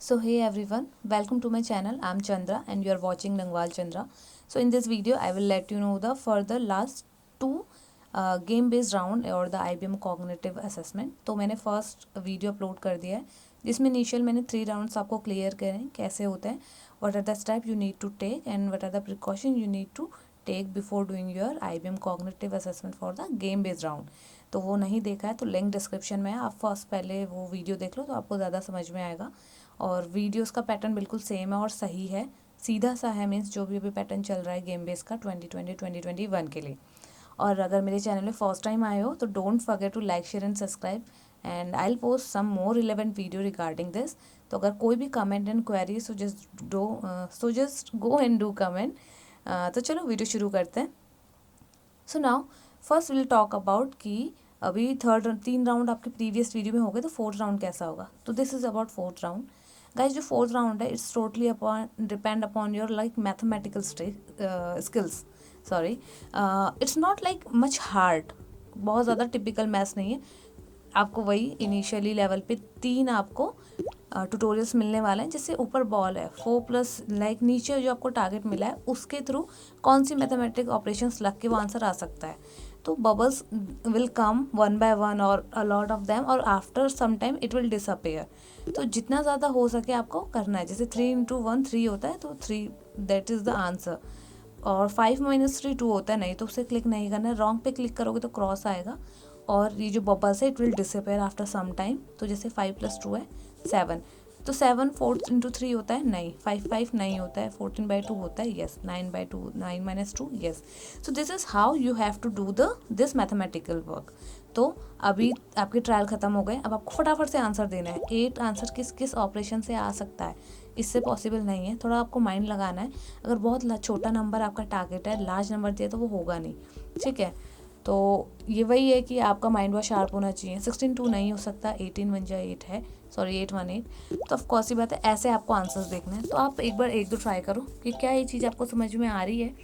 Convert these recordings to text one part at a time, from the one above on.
So hey everyone, welcome to my channel. I'm Chandra and you are watching Nangwal Chandra. So in this video I will let you know the further last two game based round और the IBM cognitive assessment. तो मैंने first video upload कर दिया है जिसमें initial मैंने 3 rounds आपको clear करें कैसे होते हैं, what are the step you need to take and what are the precaution you need to take before doing your IBM cognitive assessment for the game based round. तो वो नहीं देखा है तो लिंक डिस्क्रिप्शन में है, आप फर्स्ट पहले वो वीडियो देख लो तो आपको ज़्यादा समझ में आएगा. और वीडियोस का पैटर्न बिल्कुल सेम है और सही है, सीधा सा है, मीन्स जो भी अभी पैटर्न चल रहा है गेम बेस का 2020-2021 के लिए. और अगर मेरे चैनल में फर्स्ट टाइम आए हो तो don't forget to like share and subscribe and I will post some more relevant video regarding this. तो अगर कोई भी comment and query so just go and do comment. तो चलो वीडियो शुरू करते हैं. So now first will talk about कि अभी 3 राउंड आपके प्रीवियस वीडियो में हो गए तो 4th राउंड कैसा होगा. तो this is about 4th round. Guys जो 4th राउंड है it's totally upon depend upon your like mathematical skills. Sorry, it's not like much hard, बहुत ज़्यादा टिपिकल मैथ्स नहीं है. आपको वही इनिशियली लेवल पे 3 आपको ट्यूटोरियल्स मिलने वाले हैं. जैसे ऊपर बॉल है 4+ लाइक नीचे जो आपको टारगेट मिला है उसके थ्रू कौन सी मैथमेटिक ऑपरेशंस लग के वो आंसर आ सकता है. तो bubbles will come one by one और अ लॉट ऑफ देम और after some time it will disappear. तो जितना ज़्यादा हो सके आपको करना है. जैसे 3 × 1 3 होता है तो 3 दैट इज़ द आंसर. और 5 - 3 2 होता है, नहीं तो उसे क्लिक नहीं करना है. रॉन्ग पे क्लिक करोगे तो क्रॉस आएगा और ये जो बबल्स है it will disappear after some time. तो जैसे 5 + 2 है 7, तो 7 4 × 3 होता है, नहीं. 5 5 नहीं होता है. 14/2 होता है, yes. 9/2 9 - 2, yes. So this is how you have to do this mathematical work. तो अभी आपके ट्रायल ख़त्म हो गए, अब आपको फटाफट से आंसर देना है. 8 आंसर किस किस ऑपरेशन से आ सकता है, इससे पॉसिबल नहीं है. थोड़ा आपको माइंड लगाना है. अगर बहुत छोटा नंबर आपका टारगेट है, लार्ज नंबर दिया तो वो होगा नहीं. ठीक है, तो ये वही है कि आपका माइंड बहुत शार्प होना चाहिए. 16 2 नहीं हो सकता, 18 1 जा 8 है, सॉरी 8 1 8. तो ऑफकोर्स ही बात है, ऐसे आपको आंसर्स देखने हैं. तो आप एक बार 1-2 ट्राई करो कि क्या ये चीज़ आपको समझ में आ रही है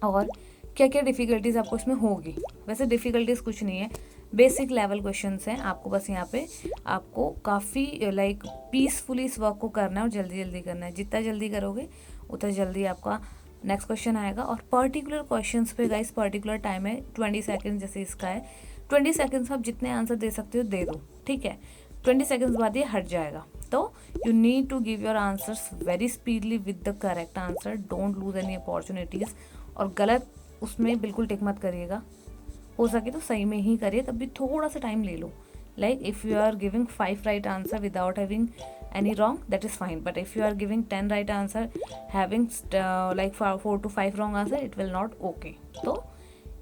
और क्या क्या डिफ़िकल्टीज़ आपको इसमें होगी. वैसे डिफ़िकल्टीज़ कुछ नहीं है, बेसिक लेवल क्वेश्चंस हैं. आपको बस यहाँ पे आपको काफ़ी लाइक पीसफुली इस वर्क को करना है और जल्दी जल्दी करना है. जितना जल्दी करोगे उतना जल्दी आपका नेक्स्ट क्वेश्चन आएगा. और पर्टिकुलर क्वेश्चंस पे गाइस पर्टिकुलर टाइम है 20 सेकेंड. जैसे इसका है 20 सेकेंड्स, आप जितने आंसर दे सकते हो दे दो. ठीक है, 20 सेकेंड्स बाद ये हट जाएगा. तो you need to give your answers very speedily with the correct answer. Don't lose any opportunities. और गलत उसमें बिल्कुल टिक मत करिएगा. हो सके तो सही में ही करिए, तब भी थोड़ा सा टाइम ले लो. Like if you are giving 5 right answer without having any wrong, that is fine. But if you are giving 10 right answer having like 4 to 5 wrong answer, it will not okay. So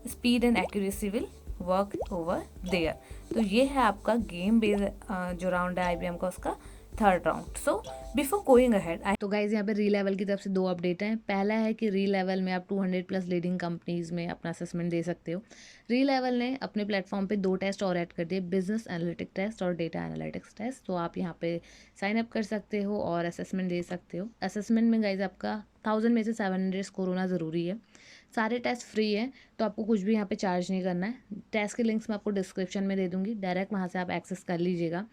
speed and accuracy will work over there. तो ये है आपका game based जो round है IBM का, उसका 3rd round. So before going ahead, तो guys यहाँ पे री लेवल की तरफ से 2 अपडेट हैं. पहला है कि री लेवल में आप 200+ लीडिंग कंपनीज में अपना असेसमेंट दे सकते हो. री लेवल ने अपने प्लेटफॉर्म पे 2 टेस्ट और ऐड कर दिए, बिजनेस एनालिटिक टेस्ट और डेटा एनालिटिक्स टेस्ट. तो आप यहाँ पे साइन अप कर सकते हो और असेसमेंट दे सकते हो. असेसमेंट में गाइज आपका 1000 में से 700 स्कोर होना ज़रूरी है. सारे टेस्ट फ्री हैं, तो आपको कुछ भी यहाँ पे चार्ज नहीं करना है. टेस्ट के लिंक्स मैं आपको डिस्क्रिप्शन में दे दूँगी, डायरेक्ट वहाँ से आप एक्सेस कर लीजिएगा.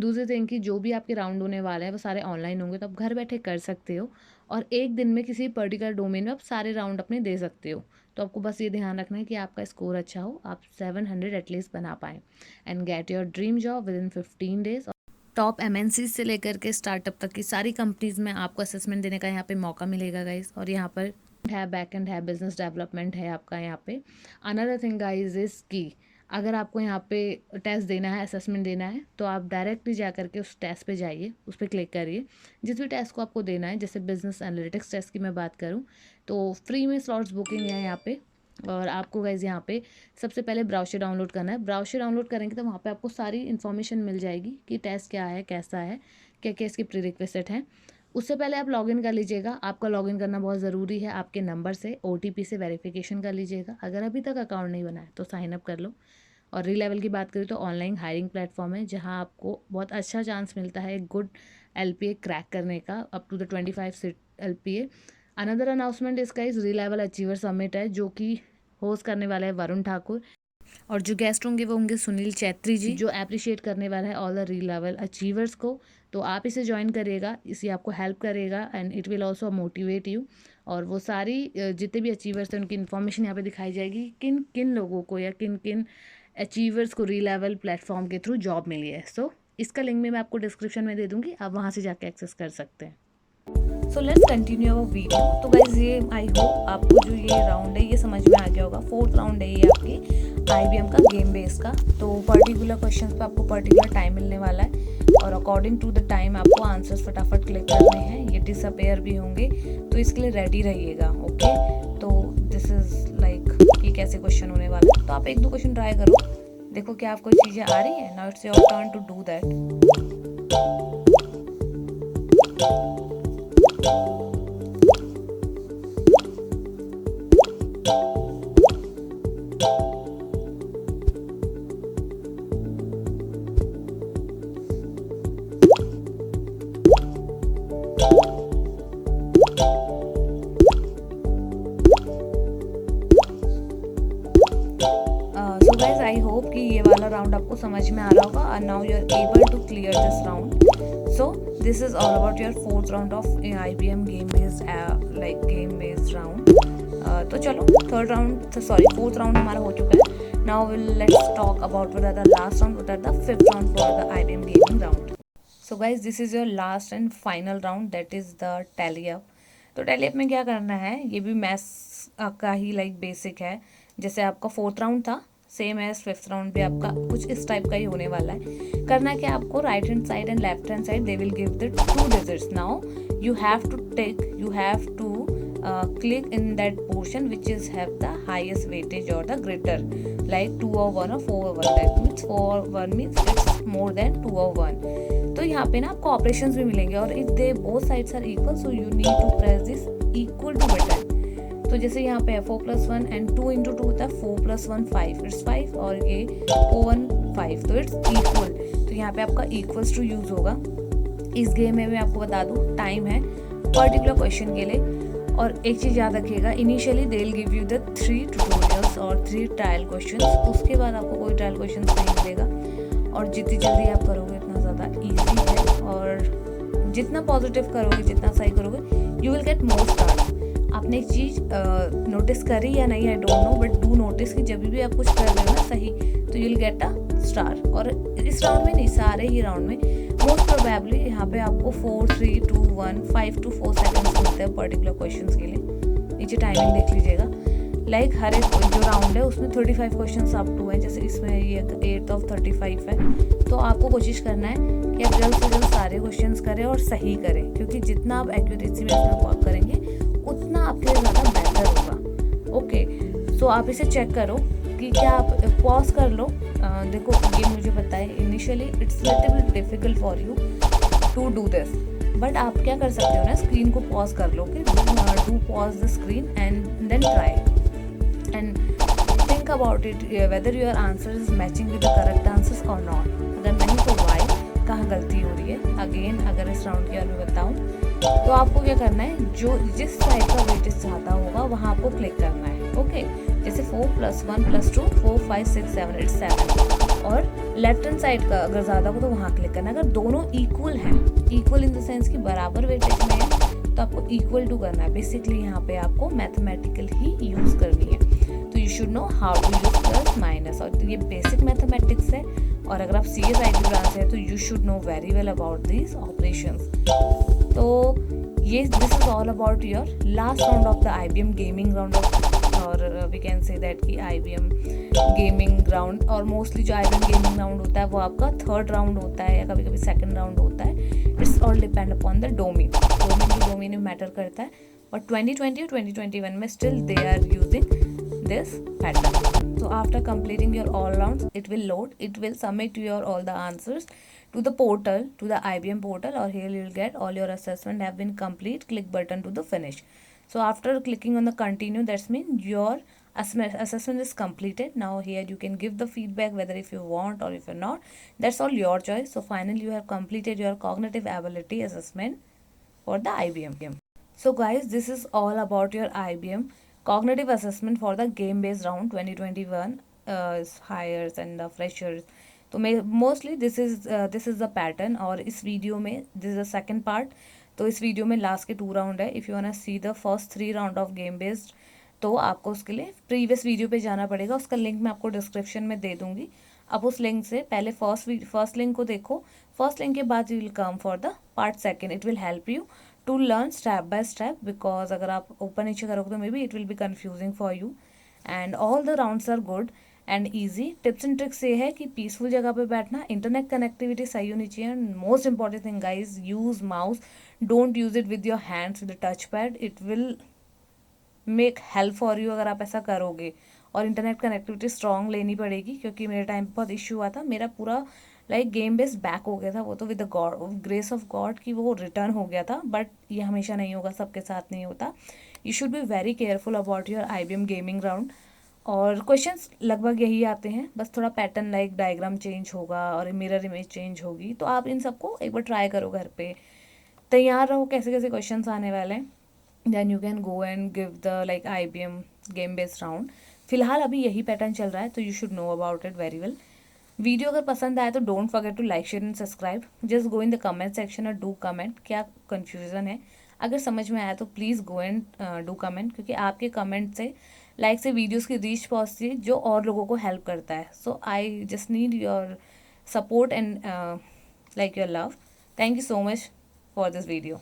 दूसरे थिंग कि जो भी आपके राउंड होने वाले हैं वो सारे ऑनलाइन होंगे, तो आप घर बैठे कर सकते हो. और एक दिन में किसी पर्टिकुलर डोमेन में आप सारे राउंड अपने दे सकते हो. तो आपको बस ये ध्यान रखना है कि आपका स्कोर अच्छा हो, आप 700 एटलीस्ट बना पाएँ and get your dream job with in 15 days. Top MNCs से लेकर के स्टार्टअप तक की सारी कंपनीज में आपको असेसमेंट देने का यहाँ पे मौका मिलेगा गाइज. और यहाँ पर है बैक एंड है बिजनेस डेवलपमेंट है आपका यहाँ पे. अनदर थिंग गाइज इज़ की अगर आपको यहाँ पे टेस्ट देना है, असेसमेंट देना है, तो आप डायरेक्टली जा करके उस टेस्ट पे जाइए, उस पर क्लिक करिए. जिस भी टेस्ट को आपको देना है, जैसे बिजनेस एनालिटिक्स टेस्ट की मैं बात करूँ तो फ्री में स्लॉट्स बुकिंग है यहाँ पे. और आपको गाइज यहाँ पे सबसे पहले ब्राउशर डाउनलोड करना है. ब्राउशर डाउनलोड करेंगे तो वहाँ पे आपको सारी इन्फॉर्मेशन मिल जाएगी कि टेस्ट क्या है, कैसा है, क्या क्या इसके प्रीरिक्विजिट हैं. उससे पहले आप लॉगिन कर लीजिएगा. आपका लॉगिन करना बहुत ज़रूरी है. आपके नंबर से OTP से वेरिफिकेशन कर लीजिएगा. अगर अभी तक अकाउंट नहीं बना है तो साइन अप कर लो. और री लेवल की बात करें तो ऑनलाइन हायरिंग प्लेटफॉर्म है जहां आपको बहुत अच्छा चांस मिलता है गुड LPA क्रैक करने का, up to the 25 seat LPA. Another announcement इसका इस री लेवल अचीवर समिट है जो कि होस्ट करने वाला है वरुण ठाकुर. और जो गेस्ट होंगे वो होंगे सुनील चैत्री जी, जो अप्रिशिएट करने वाला है ऑल द री लेवल अचीवर्स को। तो आप इसे ज्वाइन करिएगा, इसे आपको हेल्प करेगा and it will also motivate you. और वो सारी जितने भी अचीवर्स हैं उनकी इन्फॉर्मेशन यहाँ पे दिखाई जाएगी, किन किन लोगों को या किन किन अचीवर्स को री लेवल प्लेटफॉर्म के थ्रू जॉब मिली है। सो इसका लिंक भी मैं आपको डिस्क्रिप्शन में दे दूँगी, आप वहाँ से जाके एक्सेस कर सकते हैं। So let's continue our video. तो गाइज ये आई होप आपको जो ये राउंड है ये समझ में आ गया होगा। 4th राउंड है ये आपकी IBM का गेम बेस का। तो पर्टिकुलर क्वेश्चंस पे आपको पर्टिकुलर टाइम मिलने वाला है और अकॉर्डिंग टू द टाइम आपको आंसर्स फटाफट क्लिक करने हैं। ये डिसअपेयर भी होंगे तो इसके लिए रेडी रहिएगा। ओके, तो दिस इज लाइक ये कैसे क्वेश्चन होने वाला है। तो आप 1-2 क्वेश्चन ट्राई करो, देखो क्या आपको चीज़ें आ रही है। Now it's your turn to do that. So guys I hope कि ये वाला राउंड आपको समझ में आ रहा होगा and now you are able to clear this round. So this is all about your 4th round of IBM game based round. तो चलो 4th राउंड हमारा हो चुका है। Now let's talk about what are the last round, what are the 5th round for the IBM gaming round. So guys this is your last and final round, that is the tally up. तो tally up में क्या करना है, ये भी maths का ही like basic है। जैसे आपका 4th राउंड था, सेम एज 5th राउंड भी आपका कुछ इस टाइप का ही होने वाला है। करना क्या आपको, right hand side and left hand side they will give the 2 digits. Now you have to click in that portion which is have the highest weightage or the greater, like 2 or 1 or 4 or 1. That means 4 or 1 means it's more than 2 or 1. तो यहाँ पे ना आपको operations भी मिलेंगे और if they both sides are equal so you need to press this equal to button. तो जैसे यहाँ पे है 4 + 1 एंड 2 × 2 होता है 4 + 1 5, इट्स 5 और ये 4 1 5, तो इट्स इक्वल। तो यहाँ पे आपका इक्वल्स टू यूज होगा। इस गेम में मैं आपको बता दूँ टाइम है पर्टिकुलर क्वेश्चन के लिए। और एक चीज़ याद रखिएगा, initially they will give you the 3 tutorials और 3 ट्रायल क्वेश्चंस, उसके बाद आपको कोई ट्रायल क्वेश्चंस नहीं मिलेगा। और जितनी जल्दी आप करोगे उतना ज़्यादा इजी है और जितना पॉजिटिव करोगे, जितना सही करोगे, you will get more stars. आपने एक चीज़ नोटिस करी या नहीं, I don't know, but do notice कि जब भी आप कुछ कर रहे हो ना सही, तो you will get a star. और इस राउंड में नहीं, सारे ही राउंड में मोस्ट प्रोबेबली यहाँ पे आपको 4 3 2 1 5 to 4 सेकंड्स मिलते हैं पर्टिकुलर क्वेश्चंस के लिए। नीचे टाइमिंग देख लीजिएगा। लाइक हर एक जो राउंड है उसमें 35 क्वेश्चंस अप टू हैं, जैसे इसमें ये 8 of 35 है। तो आपको कोशिश करना है कि आप जल्द से जल्द सारे क्वेश्चंस करें और सही करें, क्योंकि जितना आप एक्यूरेसी में इसमें वर्क करेंगे उतना आपके लिए ज़्यादा बेटर होगा। ओके, सो आप इसे चेक करो कि क्या आप पॉज कर लो। देखो ये मुझे पता है initially it's little bit difficult for you to do this, but आप क्या कर सकते हो ना, स्क्रीन को पॉज कर लो कि do pause the screen and then try and think about it whether your answer is matching with the correct answers और नॉट। अगर नहीं तो वाई, कहाँ गलती हो रही है। अगेन अगर इस राउंड के बारे में बताऊँ तो आपको क्या करना है, जो जिस साइड का वेटेज ज़्यादा होगा वहाँ आपको क्लिक करना है। ओके, जैसे 4 + 1 + 2 4 5 6 7 इट्स 7। और लेफ्ट हैंड साइड का अगर ज़्यादा हो तो वहाँ क्लिक करना है। अगर दोनों इक्वल हैं, इक्वल इन द सेंस कि बराबर वेटेज में है, तो आपको इक्वल टू करना है। बेसिकली यहाँ पे आपको मैथमेटिकल ही यूज़ करनी है। तो you should know how to use plus minus, और ये बेसिक मैथमेटिक्स है। और अगर आप CS IB ब्रांच है तो you should know very well about this operations. तो ये this is all about your last round of the IBM gaming round और वी कैन से दैट कि IBM गेमिंग राउंड, और मोस्टली जो IBM gaming round होता है वो आपका 3rd राउंड होता है या कभी कभी 2nd राउंड होता है। It's all depend upon the domain to domain में मैटर करता है। और 2020 और 2021 में still they are using this pattern. So after completing your all rounds, it will load, it will submit your all the answers to the portal, to the IBM portal, or here you will get all your assessment have been complete, click button to the finish. So after clicking on the continue, that's mean your assessment is completed. Now here you can give the feedback whether if you want or if you're not, that's all your choice. So finally you have completed your cognitive ability assessment for the IBM. So guys, this is all about your IBM cognitive assessment for the game based round 2021 hires and the freshers. तो मैं mostly this is the pattern. और इस video में this is the second part. तो इस video में last के 2 round है। If you want see the first 3 round of game based, तो आपको उसके लिए प्रीवियस वीडियो पे जाना पड़ेगा। उसका लिंक मैं आपको डिस्क्रिप्शन में दे दूंगी। आप उस लिंक से पहले फर्स्ट लिंक को देखो। फर्स्ट लिंक के बाद you will come for the part second. It will help you to learn step by step, because अगर आप ऊपर नीचे करोगे तो maybe it will be confusing for you. And all the rounds are good and easy. Tips and tricks ये है कि peaceful जगह पे बैठना, इंटरनेट कनेक्टिविटी सही होनी चाहिए, and most important thing guys, use mouse, don't use it with your hands, with touch pad. It will make help for you अगर आप ऐसा करोगे। और इंटरनेट कनेक्टिविटी स्ट्रॉन्ग लेनी पड़ेगी, क्योंकि मेरे टाइम पे बहुत इशू हुआ था। मेरा पूरा लाइक गेम बेस बैक हो गया था। वो तो with the God grace of God कि वो रिटर्न हो गया था, बट ये हमेशा नहीं होगा, सबके साथ नहीं होता। You should be very careful about your IBM gaming round. और क्वेश्चंस लगभग यही आते हैं, बस थोड़ा पैटर्न लाइक डायग्राम चेंज होगा और मिरर इमेज चेंज होगी। तो आप इन सबको एक बार ट्राई करो घर पे, तैयार रहो कैसे कैसे क्वेश्चंस आने वाले हैं। Then you can go and give the like IBM game based round. फिलहाल अभी यही पैटर्न चल रहा है, तो you should know about it very well. Video अगर पसंद आए तो don't forget to like, share and subscribe. Just go in the comment section और डू कमेंट क्या कन्फ्यूजन है। अगर समझ में आया तो please go and do comment, क्योंकि आपके कमेंट से लाइक से वीडियोज़ की रीच पहुँचती है, जो और लोगों को हेल्प करता है। So I just need your support and like your love. Thank you so much for this video.